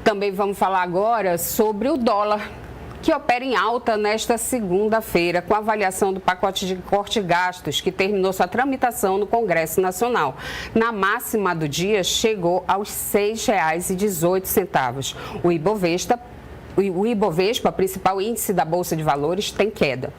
Também vamos falar agora sobre o dólar, que opera em alta nesta segunda-feira, com a avaliação do pacote de corte de gastos, que terminou sua tramitação no Congresso Nacional. Na máxima do dia, chegou aos R$ 6,18. O Ibovespa, principal índice da Bolsa de Valores, tem queda.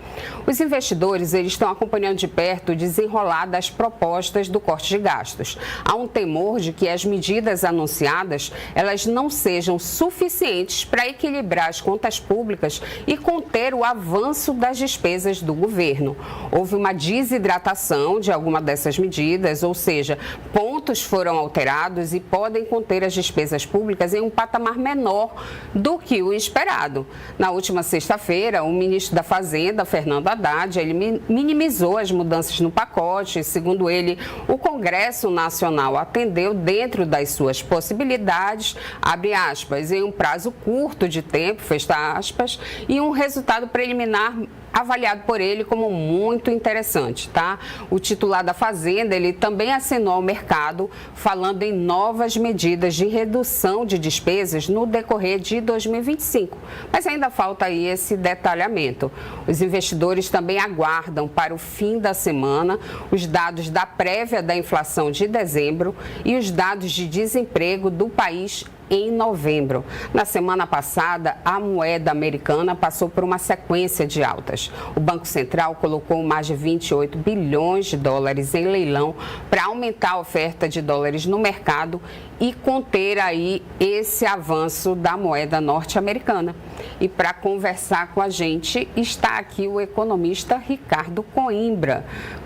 Os investidores estão acompanhando de perto o desenrolar das propostas do corte de gastos. Há um temor de que as medidas anunciadas elas não sejam suficientes para equilibrar as contas públicas e conter o avanço das despesas do governo. Houve uma desidratação de alguma dessas medidas, ou seja, pontos foram alterados e podem conter as despesas públicas em um patamar menor do que o esperado. Na última sexta-feira, o ministro da Fazenda, Fernando Haddad, ele minimizou as mudanças no pacote. Segundo ele, o Congresso Nacional atendeu dentro das suas possibilidades, abre aspas, em um prazo curto de tempo, fecha aspas, e um resultado preliminar avaliado por ele como muito interessante, tá? O titular da Fazenda, ele também acenou ao mercado, falando em novas medidas de redução de despesas no decorrer de 2025. Mas ainda falta aí esse detalhamento. Os investidores também aguardam para o fim da semana os dados da prévia da inflação de dezembro e os dados de desemprego do país em novembro. Na semana passada, a moeda americana passou por uma sequência de altas. O Banco Central colocou mais de 28 bilhões de dólares em leilão para aumentar a oferta de dólares no mercado e conter aí esse avanço da moeda norte-americana. E para conversar com a gente está aqui o economista Ricardo Coimbra.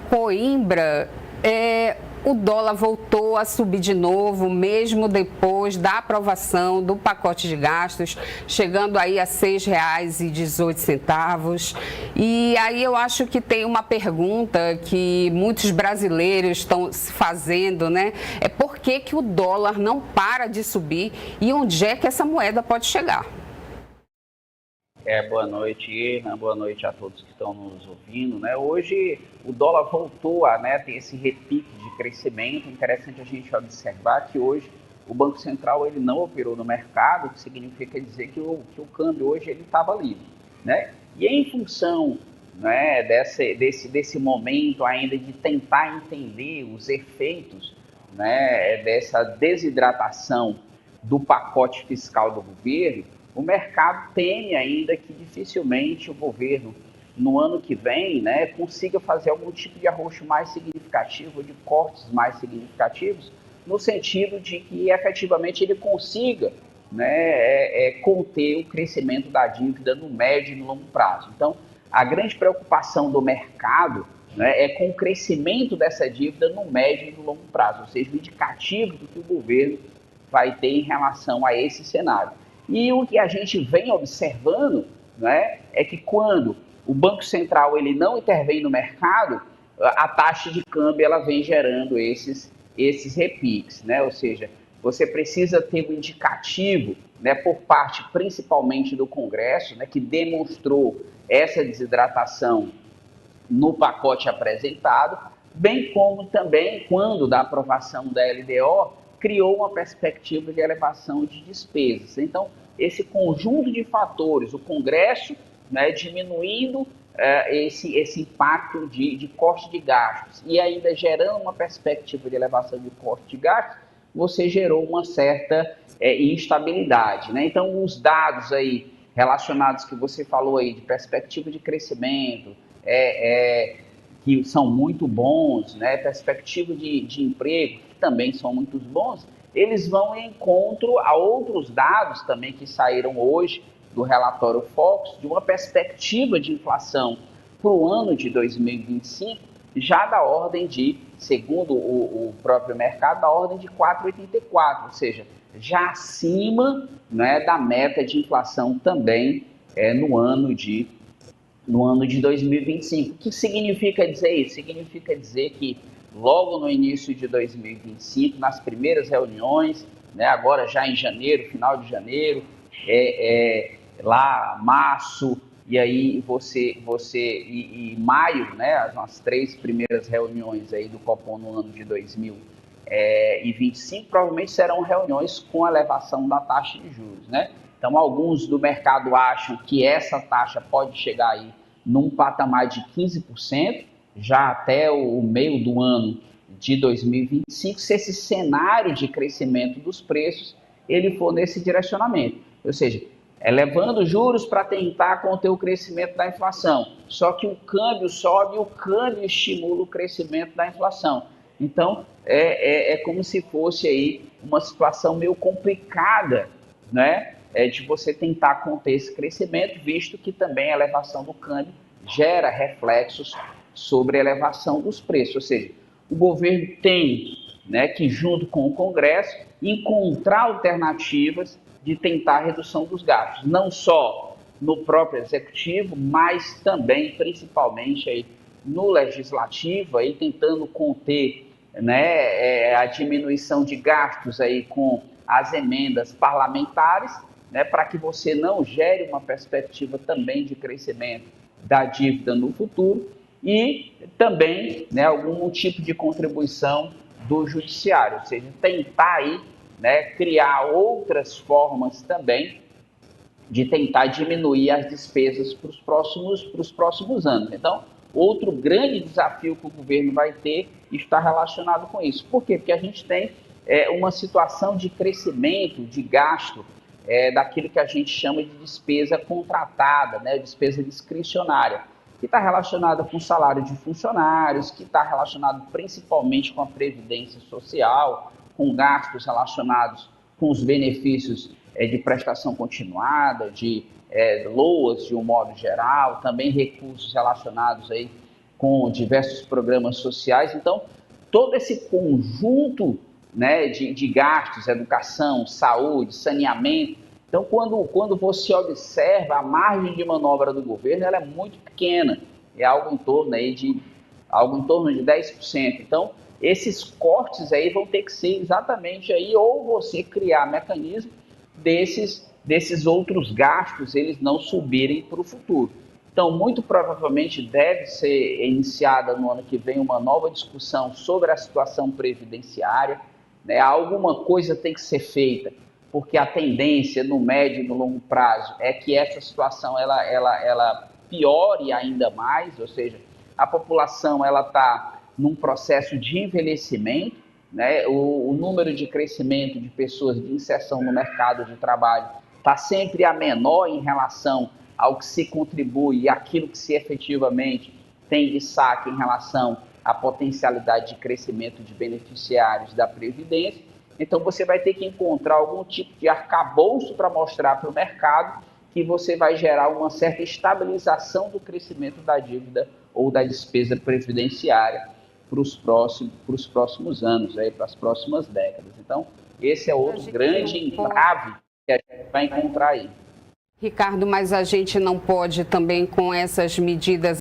Coimbra, o dólar voltou a subir de novo, mesmo depois da aprovação do pacote de gastos, chegando aí a R$ 6,18. E aí eu acho que tem uma pergunta que muitos brasileiros estão se fazendo, né? É por que o dólar não para de subir e onde é que essa moeda pode chegar? Boa noite, Irna. Boa noite a todos que estão nos ouvindo, né? Hoje o dólar voltou a ter esse repique de crescimento. Interessante a gente observar que hoje o Banco Central ele não operou no mercado, o que significa dizer que o câmbio hoje ele estava livre, né? E em função, né, desse momento ainda de tentar entender os efeitos, né, dessa desidratação do pacote fiscal do governo, o mercado teme ainda que dificilmente o governo, no ano que vem, né, consiga fazer algum tipo de arroxo mais significativo, de cortes mais significativos, no sentido de que efetivamente ele consiga, né, conter o crescimento da dívida no médio e no longo prazo. Então, a grande preocupação do mercado, né, é com o crescimento dessa dívida no médio e no longo prazo, ou seja, o indicativo do que o governo vai ter em relação a esse cenário. E o que a gente vem observando, né, é que quando o Banco Central ele não intervém no mercado, a taxa de câmbio ela vem gerando esses repiques, né? Ou seja, você precisa ter um indicativo, né, por parte principalmente do Congresso, né, que demonstrou essa desidratação no pacote apresentado, bem como também quando da aprovação da LDO criou uma perspectiva de elevação de despesas. Então, esse conjunto de fatores, o Congresso, né, diminuindo esse impacto de corte de gastos e ainda gerando uma perspectiva de elevação de corte de gastos, você gerou uma certa instabilidade, né? Então, os dados aí relacionados que você falou aí de perspectiva de crescimento, que são muito bons, né? Perspectiva de emprego, que também são muito bons, eles vão em encontro a outros dados também que saíram hoje do relatório Focus, de uma perspectiva de inflação para o ano de 2025, já da ordem de, segundo o próprio mercado, da ordem de 4,84, ou seja, já acima, né, da meta de inflação também no ano de 2025. O que significa dizer isso? Significa dizer que logo no início de 2025, nas primeiras reuniões, né, agora já em janeiro, final de janeiro, lá março, e aí e maio, né, as 3 primeiras reuniões aí do Copom no ano de 2025, e 25 provavelmente serão reuniões com elevação da taxa de juros, né? Então, alguns do mercado acham que essa taxa pode chegar aí num patamar de 15%, já até o meio do ano de 2025, se esse cenário de crescimento dos preços ele for nesse direcionamento. Ou seja, elevando juros para tentar conter o crescimento da inflação. Só que o câmbio sobe e o câmbio estimula o crescimento da inflação. Então, é como se fosse aí uma situação meio complicada, né? De você tentar conter esse crescimento, visto que também a elevação do câmbio gera reflexos sobre a elevação dos preços. Ou seja, o governo tem, né, que, junto com o Congresso, encontrar alternativas de tentar a redução dos gastos, não só no próprio executivo, mas também, principalmente, aí, no legislativo, aí, tentando conter, né, a diminuição de gastos aí com as emendas parlamentares, né, para que você não gere uma perspectiva também de crescimento da dívida no futuro e também, né, algum tipo de contribuição do judiciário, ou seja, tentar aí, né, criar outras formas também de tentar diminuir as despesas para os próximos anos. Então, outro grande desafio que o governo vai ter está relacionado com isso. Por quê? Porque a gente tem uma situação de crescimento, de gasto, daquilo que a gente chama de despesa contratada, né, despesa discricionária, que está relacionada com o salário de funcionários, que está relacionado principalmente com a previdência social, com gastos relacionados com os benefícios de prestação continuada, de LOAS de um modo geral, também recursos relacionados aí com diversos programas sociais. Então, todo esse conjunto, né, de gastos, educação, saúde, saneamento. Então, quando você observa a margem de manobra do governo, ela é muito pequena, é algo em torno de 10%. Então, esses cortes aí vão ter que ser exatamente aí, ou você criar mecanismo desses outros gastos, eles não subirem para o futuro. Então, muito provavelmente deve ser iniciada no ano que vem uma nova discussão sobre a situação previdenciária, né? Alguma coisa tem que ser feita, porque a tendência no médio e no longo prazo é que essa situação ela piore ainda mais, ou seja, a população ela está num processo de envelhecimento, né? O número de crescimento de pessoas de inserção no mercado de trabalho está sempre a menor em relação ao que se contribui e aquilo que se efetivamente tem de saque em relação à potencialidade de crescimento de beneficiários da Previdência. Então, você vai ter que encontrar algum tipo de arcabouço para mostrar para o mercado que você vai gerar uma certa estabilização do crescimento da dívida ou da despesa previdenciária para os próximos anos, para as próximas décadas. Então, esse é outro grande entrave que a gente vai encontrar aí. Ricardo, mas a gente não pode também, com essas medidas